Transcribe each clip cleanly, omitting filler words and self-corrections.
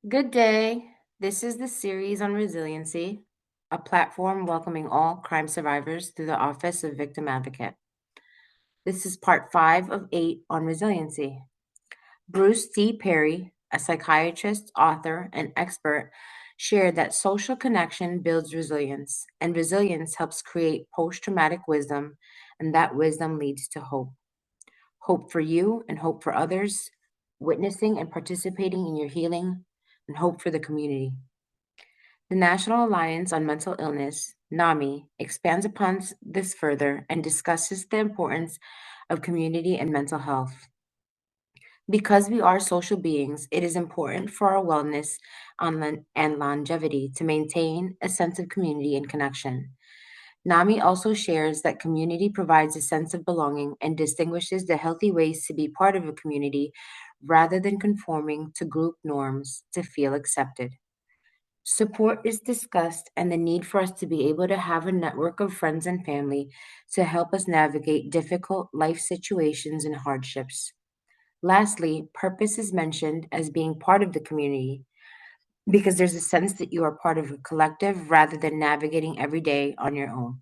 Good day. This is the series on resiliency, a platform welcoming all crime survivors through the Office of Victim Advocate. This is part 5 of 8 on resiliency. Bruce T. Perry, a psychiatrist, author, and expert, shared that social connection builds resilience, and resilience helps create post traumatic wisdom, and that wisdom leads to hope. Hope for you and hope for others, witnessing and participating in your healing, and hope for the community. The National Alliance on Mental Illness, NAMI, expands upon this further and discusses the importance of community and mental health. Because we are social beings, it is important for our wellness and longevity to maintain a sense of community and connection. NAMI also shares that community provides a sense of belonging and distinguishes the healthy ways to be part of a community rather than conforming to group norms to feel accepted. Support is discussed and the need for us to be able to have a network of friends and family to help us navigate difficult life situations and hardships. Lastly, purpose is mentioned as being part of the community because there's a sense that you are part of a collective rather than navigating every day on your own.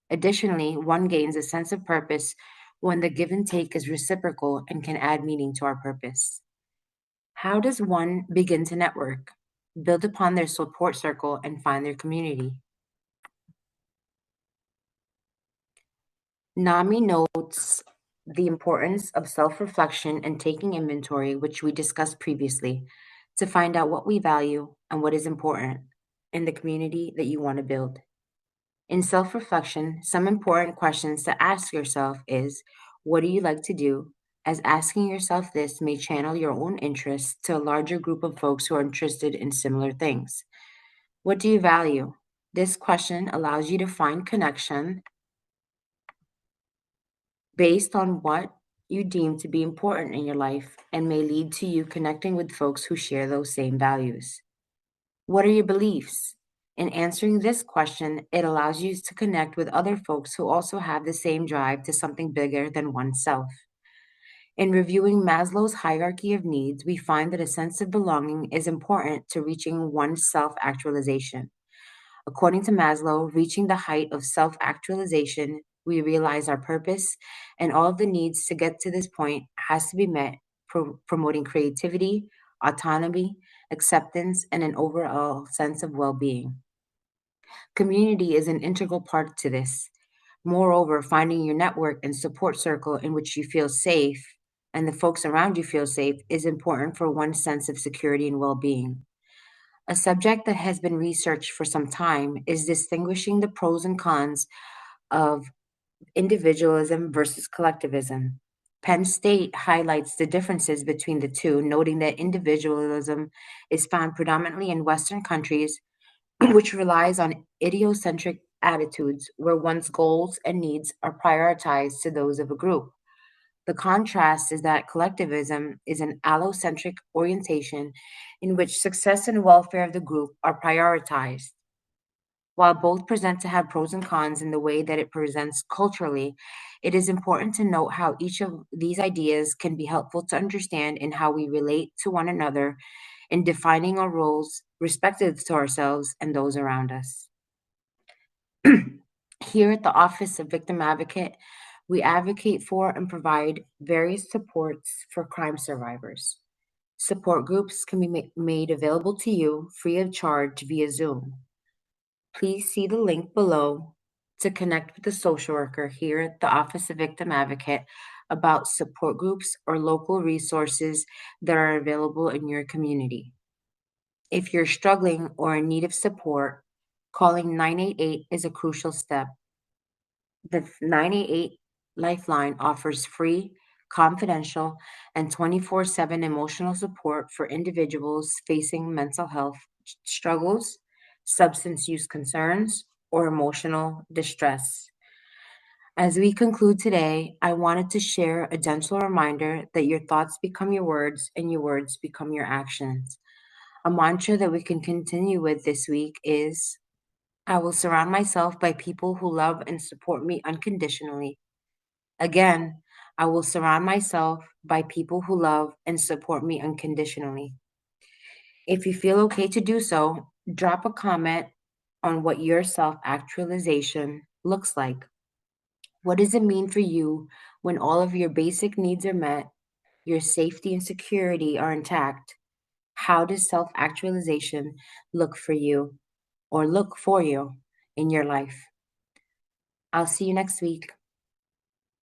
Additionally, one gains a sense of purpose when the give and take is reciprocal and can add meaning to our purpose. How does one begin to network, build upon their support circle, and find their community? NAMI notes the importance of self reflection and taking inventory, which we discussed previously, to find out what we value and what is important in the community that you want to build. In self reflection, some important questions to ask yourself is what do you like to do? As asking yourself this may channel your own interests to a larger group of folks who are interested in similar things. What do you value? This question allows you to find connection based on what you deem to be important in your life and may lead to you connecting with folks who share those same values. What are your beliefs? In answering this question, it allows you to connect with other folks who also have the same drive to something bigger than oneself. In reviewing Maslow's hierarchy of needs, we find that a sense of belonging is important to reaching one's self actualization. According to Maslow, reaching the height of self actualization, we realize our purpose, and all of the needs to get to this point has to be met, promoting creativity, autonomy, acceptance, and an overall sense of well being. Community is an integral part to this. Moreover, finding your network and support circle in which you feel safe and the folks around you feel safe is important for one's sense of security and well being. A subject that has been researched for some time is distinguishing the pros and cons of individualism versus collectivism. Penn State highlights the differences between the two, noting that individualism is found predominantly in Western countries, which relies on idiocentric attitudes where one's goals and needs are prioritized to those of a group. The contrast is that collectivism is an allocentric orientation in which success and welfare of the group are prioritized. While both present to have pros and cons in the way that it presents culturally, it is important to note how each of these ideas can be helpful to understand in how we relate to one another in defining our roles respective to ourselves and those around us. Here at the Office of Victim Advocate, we advocate for and provide various supports for crime survivors. Support groups can be made available to you free of charge via Zoom. Please see the link below to connect with a social worker here at the Office of Victim Advocate about support groups or local resources that are available in your community. If you're struggling or in need of support, calling 988 is a crucial step. The 988 Lifeline offers free, confidential, and 24/7 emotional support for individuals facing mental health struggles, substance use concerns, or emotional distress. As we conclude today, I wanted to share a gentle reminder that your thoughts become your words and your words become your actions. A mantra that we can continue with this week is I will surround myself by people who love and support me unconditionally. Again, I will surround myself by people who love and support me unconditionally. If you feel okay to do so, drop a comment on what your self actualization looks like. What does it mean for you when all of your basic needs are met, your safety and security are intact? How does self actualization look for you or look for you in your life? I'll see you next week.